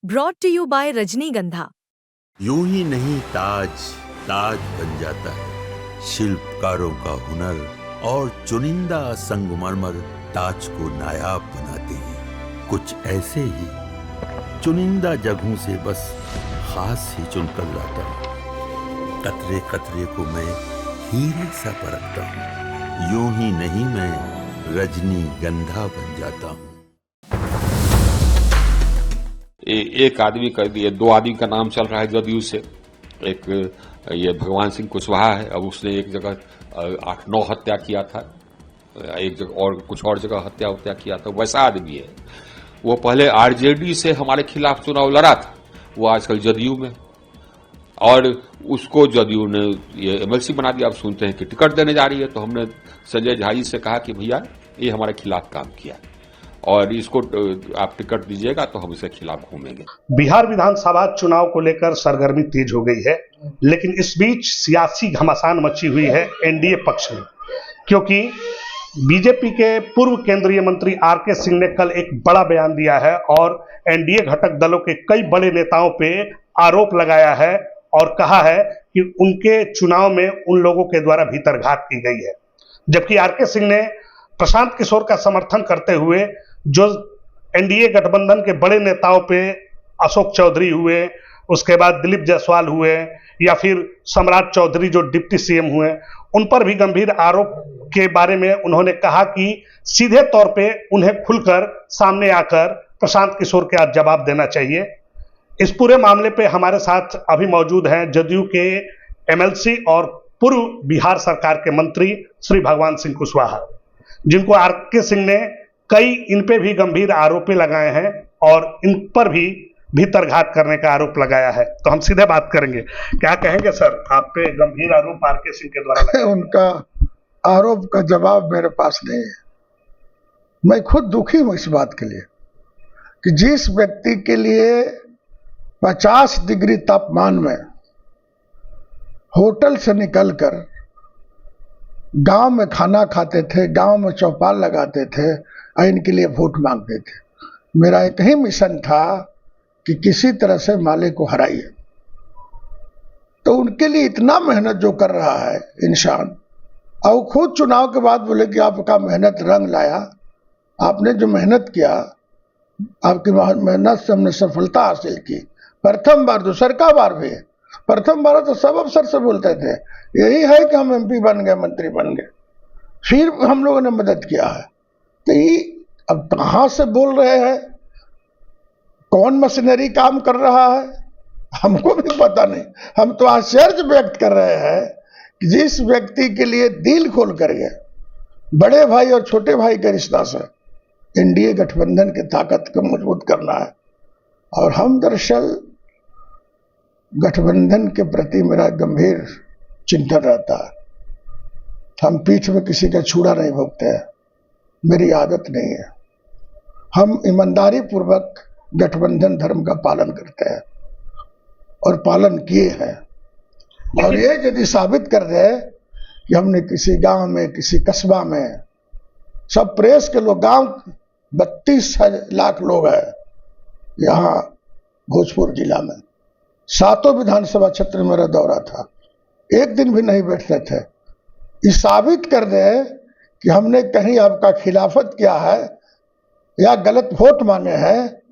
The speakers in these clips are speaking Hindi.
ब्रॉट टू यू बाय रजनीगंधा। यूं ही नहीं ताज ताज बन जाता है, शिल्पकारों का हुनर और चुनिंदा संगमरमर ताज को नायाब बनाते हैं। कुछ ऐसे ही चुनिंदा जगहों से बस खास ही चुनकर लाता हूँ। कतरे कतरे को मैं हीरे सा परखता हूँ। यूं ही नहीं मैं रजनीगंधा बन जाता हूँ। एक आदमी का दिए, दो आदमी का नाम चल रहा है जदयू से। एक ये भगवान सिंह कुशवाहा है, अब उसने एक जगह 8-9 हत्या किया था, एक जगह और कुछ और जगह हत्या किया था। वैसा आदमी है वो। पहले आरजेडी से हमारे खिलाफ चुनाव लड़ा था, वो आजकल जदयू में, और उसको जदयू ने ये एमएलसी बना दिया। अब सुनते हैं कि टिकट देने जा रही है। तो हमने संजय झा जी से कहा कि भैया ये हमारे खिलाफ काम किया और इसको आप टिकट दीजिएगा तो हम इसके खिलाफ घूमेंगे। बिहार विधानसभा चुनाव को लेकर सरगर्मी तेज हो गई है, लेकिन इस बीच सियासी घमासान मची हुई है एनडीए पक्ष में, क्योंकि बीजेपी के पूर्व केंद्रीय मंत्री आरके सिंह ने कल एक बड़ा बयान दिया है और एनडीए घटक दलों के कई बड़े नेताओं पे आरोप लगाया है और कहा है कि उनके चुनाव में उन लोगों के द्वारा भीतरघात की गई है। जबकि आरके सिंह ने प्रशांत किशोर का समर्थन करते हुए जो एनडीए गठबंधन के बड़े नेताओं पे अशोक चौधरी हुए, उसके बाद दिलीप जायसवाल हुए, या फिर सम्राट चौधरी जो डिप्टी सीएम हुए, उन पर भी गंभीर आरोप के बारे में उन्होंने कहा कि सीधे तौर पे उन्हें खुलकर सामने आकर प्रशांत किशोर के आज जवाब देना चाहिए। इस पूरे मामले पे हमारे साथ अभी मौजूद हैं जदयू के एमएलसी और पूर्व बिहार सरकार के मंत्री श्री भगवान सिंह कुशवाहा, जिनको आरके सिंह ने कई इन पे भी गंभीर आरोप लगाए हैं और इन पर भी भीतरघात करने का आरोप लगाया है। तो हम सीधे बात करेंगे। क्या कहेंगे सर, आप पे गंभीर आरोप आरके सिंह के द्वारा? उनका आरोप का जवाब मेरे पास नहीं है। मैं खुद दुखी हूं इस बात के लिए कि जिस व्यक्ति के लिए 50 डिग्री तापमान में होटल से निकलकर गांव में खाना खाते थे, गांव में चौपाल लगाते थे और इनके लिए वोट मांगते थे। मेरा एक ही मिशन था कि किसी तरह से माले को हराइए। तो उनके लिए इतना मेहनत जो कर रहा है इंसान, और खुद चुनाव के बाद बोले कि आपका मेहनत रंग लाया, आपने जो मेहनत किया, आपकी मेहनत से हमने सफलता हासिल की। प्रथम बार, दूसरा बार भी, प्रथम बार तो सब अफसर से बोलते थे यही है कि हम एमपी बन गए, मंत्री बन गए, फिर हम लोगों ने मदद किया है। तो ये अब कहां से बोल रहे हैं, कौन मशीनरी काम कर रहा है, हमको भी पता नहीं। हम तो आश्चर्य व्यक्त कर रहे हैं कि जिस व्यक्ति के लिए दिल खोल कर गए, बड़े भाई और छोटे भाई के रिश्ता से एनडीए गठबंधन की ताकत को मजबूत करना है, और हम दरअसल गठबंधन के प्रति मेरा गंभीर चिंतन रहता है। हम पीठ में किसी का छुरा नहीं भोगते हैं, मेरी आदत नहीं है। हम ईमानदारी पूर्वक गठबंधन धर्म का पालन करते हैं और पालन किए हैं। और ये यदि साबित कर दे कि हमने किसी गांव में, किसी कस्बा में, सब प्रेस के लोग, गांव 32 लाख लोग हैं यहाँ भोजपुर जिला में, 7 विधानसभा क्षेत्र में मेरा दौरा था, एक दिन भी नहीं बैठते थे। ये साबित कर दे कि हमने कहीं आपका खिलाफत किया है या गलत वोट मांगे हैं,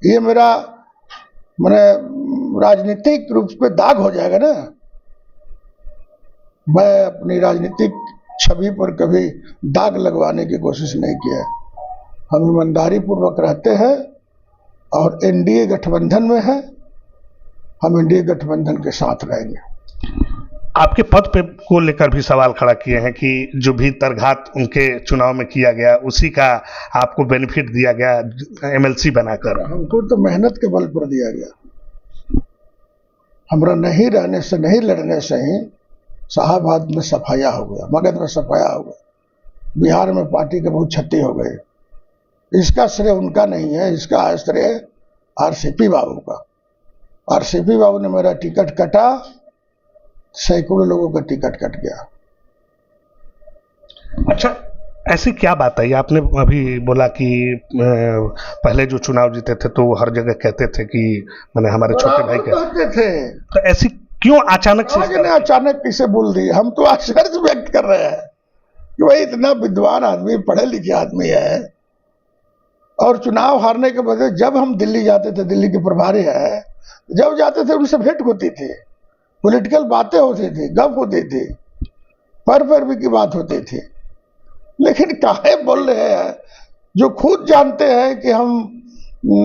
ये मेरा मैंने राजनीतिक रूप पे दाग हो जाएगा ना। मैं अपनी राजनीतिक छवि पर कभी दाग लगवाने की कोशिश नहीं किया। हम ईमानदारी पूर्वक रहते हैं और एनडीए गठबंधन में है, हम एनडीए गठबंधन के साथ रहेंगे। आपके पद पे को लेकर भी सवाल खड़ा किए हैं कि जो भीतरघात उनके चुनाव में किया गया उसी का आपको बेनिफिट दिया गया एमएलसी बनाकर। हमको तो मेहनत के बल पर दिया गया। हमारा नहीं रहने से, नहीं लड़ने से ही शाहाबाद में सफाया हो गया, मगध में सफाया हो गया, बिहार में पार्टी के बहुत क्षति हो गई। इसका श्रेय उनका नहीं है, इसका श्रेय आरसीपी बाबू का। आरसीपी बाबू ने मेरा टिकट कटा, सैकड़ों लोगों का टिकट कट गया। अच्छा, ऐसी क्या बात है? आपने अभी बोला कि पहले जो चुनाव जीते थे तो वो हर जगह कहते थे कि मैंने हमारे छोटे भाई के, कहते थे। तो ऐसी क्यों अचानक से आज ने अचानक किसे बोल दी? हम तो आश्चर्य व्यक्त कर रहे हैं कि भाई इतना विद्वान आदमी, पढ़े लिखे आदमी है, और चुनाव हारने के बजाय जब हम दिल्ली जाते थे, दिल्ली के प्रभारी है, जब जाते थे उनसे भेंट होती थी, पॉलिटिकल बातें होती थी, गप होती थी, पर भी की बात होती थी। लेकिन काहे बोल रहे हैं जो खुद जानते हैं कि हम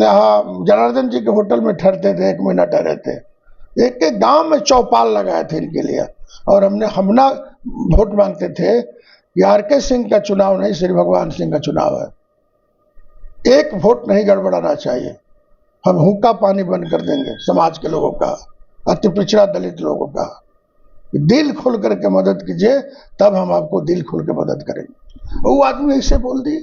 यहाँ जनार्दन जी के होटल में ठहरते थे, 1 महीना ठहरे थे, एक गांव में चौपाल लगाए थे इनके लिए, और हमना वोट मांगते थे कि आर.के. सिंह का चुनाव नहीं, श्री भगवान सिंह का चुनाव है, एक वोट नहीं गड़बड़ाना चाहिए, हम हुक्का पानी बंद कर देंगे समाज के लोगों का, अति पिछड़ा दलित लोगों का, दिल खोल करके मदद कीजिए, तब हम आपको दिल खोल के मदद करेंगे। वो आदमी ऐसे बोल दी।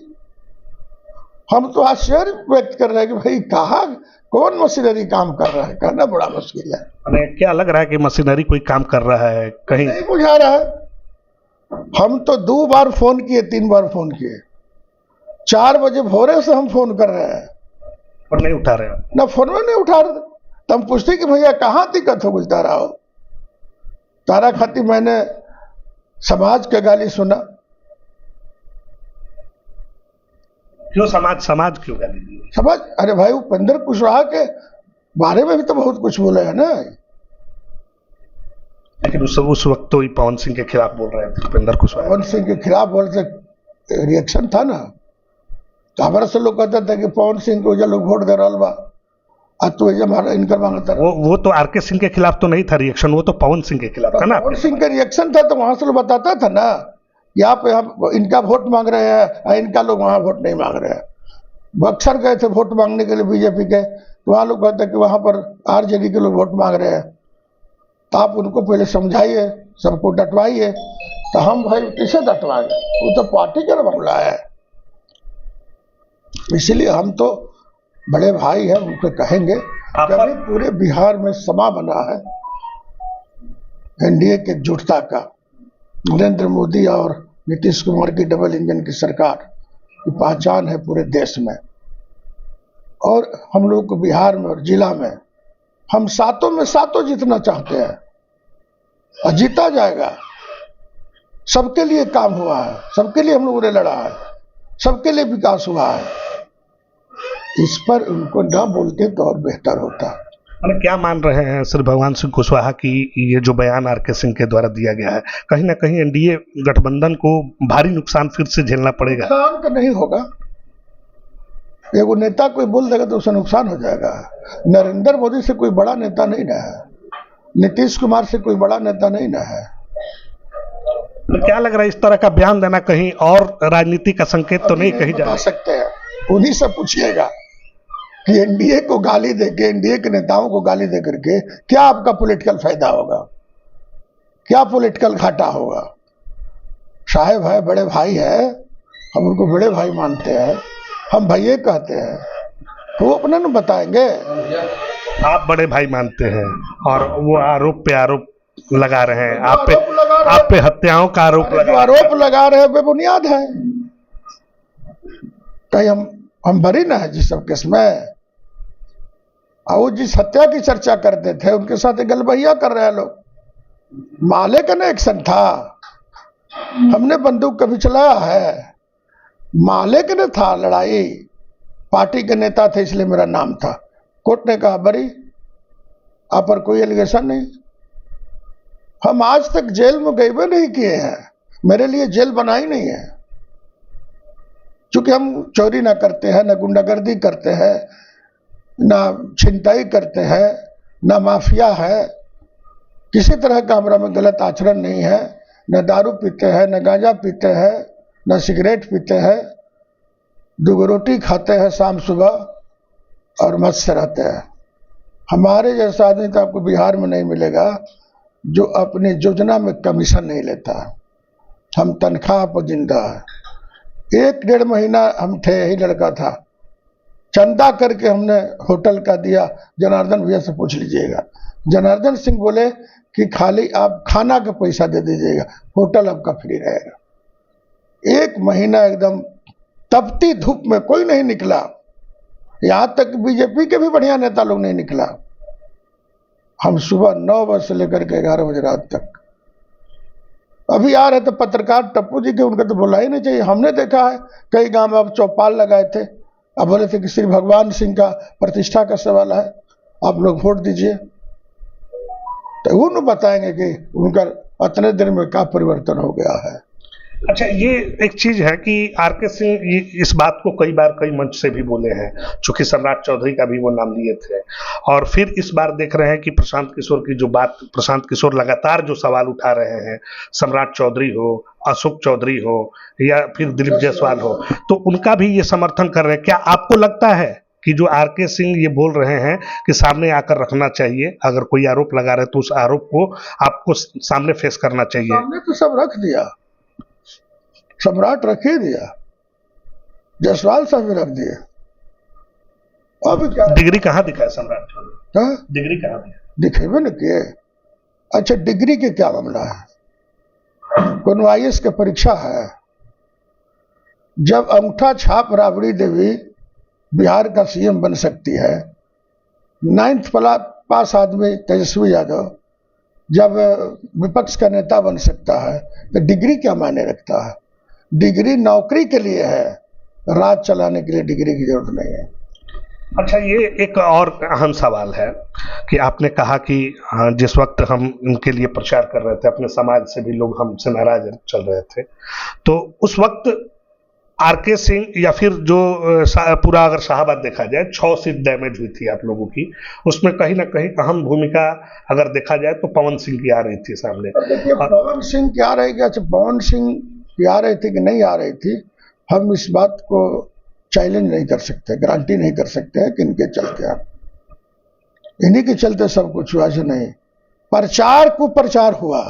हम तो आश्चर्य व्यक्त कर रहे हैं कि भाई कहाँ कौन मशीनरी काम कर रहा है, कहना बड़ा मुश्किल है। हमें क्या लग रहा है कि मशीनरी कोई काम कर रहा है कहीं? नहीं बुझा रहा है। हम तो 2 बार फोन किए, 3 बार फोन किए, 4 बजे भोरे से हम फोन कर रहे हैं और नहीं उठा रहे हैं। ना, फोन में नहीं उठा रहे। तो हम पूछते कि भैया कहाँ दिक्कत हो, बोलता रहा हो तारा खाती मैंने समाज के गाली सुना। क्यों समाज क्यों गाली दी? समझ, अरे भाई उपेंद्र कुशवाहा के बारे में भी तो बहुत कुछ बोले हैं ना। लेकिन उस वक्त तो पवन सिंह के खिलाफ बोल रहे थे उपेंद्र कुशवाहा। पवन सिंह के खिलाफ बोलते रिएक्शन था ना, तो हमारे से लोग कहते थे कि पवन सिंह को लोग वोट दे रहा बा, आज तो इनकर मांगता। वो तो आर.के. सिंह के खिलाफ तो नहीं था रिएक्शन, वो तो पवन सिंह के खिलाफ था ना। पवन सिंह का रिएक्शन था, तो वहां से लोग बताता था ना, यहाँ पे हम इनका वोट मांग रहे हैं, इनका लोग वहां वोट नहीं मांग रहे हैं। बक्सर गए थे वोट मांगने के लिए बीजेपी के, तो वहां लोग कहते कि वहां पर आरजेडी के लोग वोट मांग रहे हैं, तो आप उनको पहले समझाइए, सबको डटवाइए। तो हम भाई किसे डटवाएं, वो तो पार्टी का मामला है। इसलिए हम तो बड़े भाई हैं, उनको कहेंगे। कभी पूरे बिहार में समा बना है एनडीए की एकजुटता का, नरेंद्र मोदी और नीतीश कुमार की डबल इंजन की सरकार की पहचान है पूरे देश में। और हम लोग को बिहार में और जिला में हम सातों में सातों जीतना चाहते हैं, और जीता जाएगा। सबके लिए काम हुआ है, सबके लिए हम लोगों ने लड़ा है, सबके लिए विकास हुआ है। इस पर उनको ना बोलते तो और बेहतर होता। अरे क्या मान रहे हैं श्री भगवान सिंह कुशवाहा की ये जो बयान आर.के. सिंह के द्वारा दिया गया है, कहीं ना कहीं एनडीए गठबंधन को भारी नुकसान फिर से झेलना पड़ेगा? नुकसान तो नहीं होगा, एगो नेता कोई बोल देगा तो उसे नुकसान हो जाएगा। नरेंद्र मोदी से कोई बड़ा नेता नहीं ना है, नीतीश कुमार से कोई बड़ा नेता नहीं ना है। तो क्या लग रहा है इस तरह का बयान देना कहीं और राजनीति का संकेत तो नहीं कही जा सकते हैं? उन्हीं से पूछिएगा कि एनडीए को गाली देके, एनडीए के नेताओं को गाली दे करके क्या आपका पॉलिटिकल फायदा होगा, क्या पॉलिटिकल घाटा होगा? साहेब है, बड़े भाई है, हम उनको बड़े भाई मानते हैं, हम भैया कहते हैं, तो वो अपने न बताएंगे। आप बड़े भाई मानते हैं और वो आरोप पे आरोप लगा रहे हैं, आप पे हत्याओं का आरोप लगा रहे हैं, बेबुनियाद है। कहीं हम बरी ना है जिस सब केस में, और वो जिस हत्या की चर्चा करते थे उनके साथ गलबहिया कर रहे हैं लोग। माले का ना एक्शन था, हमने बंदूक कभी चलाया है? माले का ना था लड़ाई, पार्टी के नेता थे इसलिए मेरा नाम था। कोर्ट ने कहा बरी, आप पर कोई एलिगेशन नहीं। हम आज तक जेल में गए भी नहीं किए हैं, मेरे लिए जेल बनाई नहीं है, क्योंकि हम चोरी ना करते हैं, ना गुंडागर्दी करते हैं, ना छिनताई करते हैं, ना माफिया है, किसी तरह का हमारा में गलत आचरण नहीं है, न दारू पीते हैं, न गांजा पीते हैं, न सिगरेट पीते हैं, 2 रोटी खाते हैं शाम सुबह और मस्त से रहते हैं। हमारे जैसा आदमी तो आपको बिहार में नहीं मिलेगा जो अपनी योजना में कमीशन नहीं लेता। हम तनख्वाह पर जिंदा है। 1-1.5 महीना हम थे, यही लड़का था, चंदा करके हमने होटल का दिया। जनार्दन भैया से पूछ लीजिएगा, जनार्दन सिंह बोले कि खाली आप खाना का पैसा दे दीजिएगा, होटल आपका फ्री रहेगा। 1 महीना एकदम तपती धूप में कोई नहीं निकला, यहां तक बीजेपी के भी बढ़िया नेता लोग नहीं निकला। हम सुबह 9 बजे से लेकर के 11 बजे रात तक अभी आ रहे थे। पत्रकार टप्पू जी के, उनका तो बोला ही नहीं चाहिए। हमने देखा है कई गांव में अब चौपाल लगाए थे, अब बोले थे कि श्री भगवान सिंह का प्रतिष्ठा का सवाल है, आप लोग वोट दीजिए, तो वो न बताएंगे कि उनका इतने दिन में क्या परिवर्तन हो गया है। अच्छा, ये एक चीज है कि आरके सिंह इस बात को कई बार कई मंच से भी बोले हैं, चूंकि सम्राट चौधरी का भी वो नाम लिए थे, और फिर इस बार देख रहे हैं कि प्रशांत किशोर की जो बात, प्रशांत किशोर लगातार जो सवाल उठा रहे हैं, सम्राट चौधरी हो, अशोक चौधरी हो या फिर दिलीप जायसवाल हो, तो उनका भी ये समर्थन कर रहे हैं। क्या आपको लगता है कि जो आरके सिंह ये बोल रहे हैं कि सामने आकर रखना चाहिए, अगर कोई आरोप लगा रहे तो उस आरोप को आपको सामने फेस करना चाहिए? सामने तो सब रख दिया, सम्राट रख ही दिया, जायसवाल साहब भी रख दिए। अब क्या डिग्री कहाँ दिखा है सम्राट चौधरी? हाँ? डिग्री कहाँ दिखा? दिखेबे न किए। अच्छा, डिग्री के क्या मामला है? कोनो IAS की परीक्षा है? जब अंगूठा छाप राबड़ी देवी बिहार का CM बन सकती है, 9th पास आदमी तेजस्वी यादव जब विपक्ष का नेता बन सकता है, तो डिग्री क्या मायने रखता है? डिग्री नौकरी के लिए है, राज चलाने के लिए डिग्री की जरूरत नहीं है। अच्छा, ये एक और अहम सवाल है कि आपने कहा कि हाँ, जिस वक्त हम इनके लिए प्रचार कर रहे थे, अपने समाज से भी लोग हमसे नाराज चल रहे थे, तो उस वक्त आरके सिंह या फिर जो पूरा अगर शाहबाद देखा जाए 6 सीट डैमेज हुई थी आप लोगों की, उसमें कहीं ना कहीं अहम भूमिका अगर देखा जाए तो पवन सिंह की आ रही थी सामने। देखिए, पवन सिंह की आ रही, अच्छा पवन सिंह की आ रही थी कि नहीं आ रही थी, हम इस बात को चैलेंज नहीं कर सकते, गारंटी नहीं कर सकते हैं कि इनके चलते हैं, इन्हीं के चलते सब कुछ हुआ से नहीं। प्रचार को प्रचार हुआ,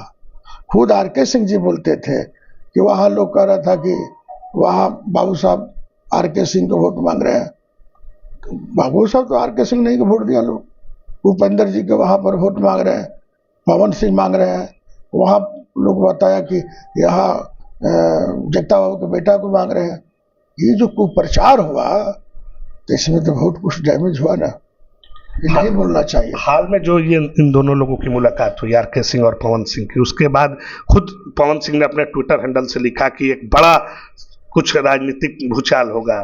खुद आरके सिंह जी बोलते थे कि वहां लोग कह रहा था कि वहां बाबू साहब आरके सिंह को वोट मांग रहे हैं। बाबू साहब तो आरके सिंह नहीं को वोट दिया, लोग उपेंद्र जी के वहां पर वोट मांग रहे हैं, पवन सिंह मांग रहे हैं, वहां लोग बताया कि यहाँ जगता बाबू के बेटा को मांग रहे हैं। ये जो कुप्रचार हुआ तो इसमें तो बहुत कुछ डैमेज हुआ ना, ये नहीं बोलना चाहिए। हाल में जो ये इन दोनों लोगों की मुलाकात हुई, आरके सिंह और पवन सिंह की, उसके बाद खुद पवन सिंह ने अपने ट्विटर हैंडल से लिखा कि एक बड़ा कुछ राजनीतिक भूचाल होगा,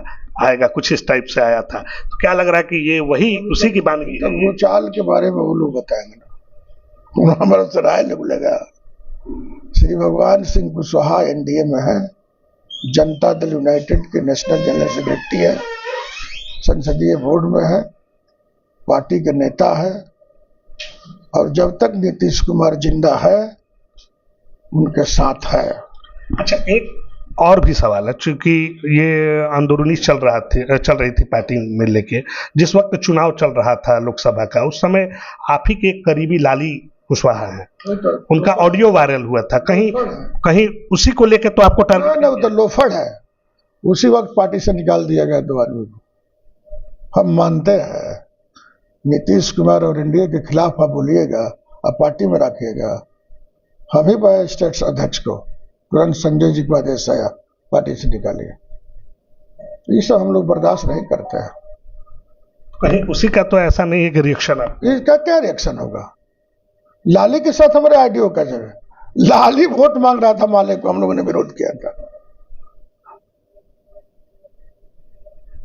आएगा, कुछ इस टाइप से आया था। तो क्या लग रहा है कि ये वही उसी की बानगी है? भूचाल के बारे में वो लोग बताएंगे ना, हमारा तो राय लगा। श्री भगवान सिंह कुशवाहा NDA में है, जनता दल यूनाइटेड के नेशनल जनरल सेक्रेटरी है, संसदीय बोर्ड में है, पार्टी के नेता है, और जब तक नीतीश कुमार जिंदा है उनके साथ है। अच्छा, एक और भी सवाल है, चूंकि ये अंदरूनी चल रही थी पार्टी में लेके, जिस वक्त चुनाव चल रहा था लोकसभा का, उस समय आप ही के एक करीबी लाली कुशवाहा है, उनका ऑडियो वायरल हुआ था, कहीं उसी को लेके तो आपको वो तो लोफड़ है, उसी वक्त पार्टी से निकाल दिया गया 2 आदमी को। हम मानते हैं नीतीश कुमार और NDA के खिलाफ आप बोलिएगा, आप पार्टी में रखिएगा, हम ही स्टेट अध्यक्ष को तुरंत संजय जी को आदेश आया पार्टी से निकालिए, ये सब हम लोग बर्दाश्त नहीं करते हैं। कहीं उसी का तो ऐसा नहीं है कि रिएक्शन है? इसका क्या रिएक्शन होगा? लाली के साथ हमारे आईडीओ का जगह, लाली वोट मांग रहा था माले को, हम लोगों ने विरोध किया था।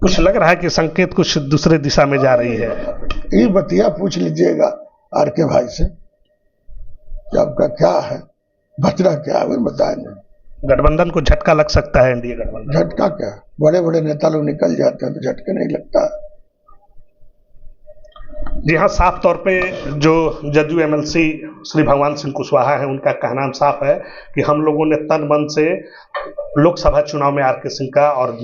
कुछ लग रहा है कि संकेत कुछ दूसरे दिशा में जा रही है। ये बतिया पूछ लीजिएगा आरके भाई से कि आपका क्या है, बचरा क्या है, बताएंगे। गठबंधन को झटका लग सकता है, NDA गठबंधन। झटका क्या, बड़े बड़े नेता लोग निकल जाते हैं तो झटके नहीं लगता। जी हाँ, साफ तौर पे जो जदयू MLC श्री भगवान सिंह कुशवाहा है, उनका कहना साफ है कि हम लोगों ने तन मन से लोकसभा चुनाव में आरके सिंह का और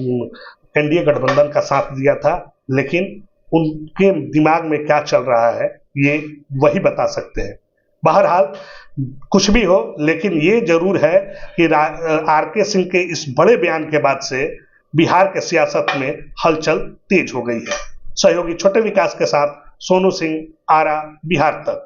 NDA गठबंधन का साथ दिया था, लेकिन उनके दिमाग में क्या चल रहा है ये वही बता सकते हैं। बहरहाल कुछ भी हो, लेकिन ये जरूर है कि आरके सिंह के इस बड़े बयान के बाद से बिहार के सियासत में हलचल तेज हो गई है। सहयोगी छोटे विकास के साथ सोनू सिंह, आरा, बिहार तक।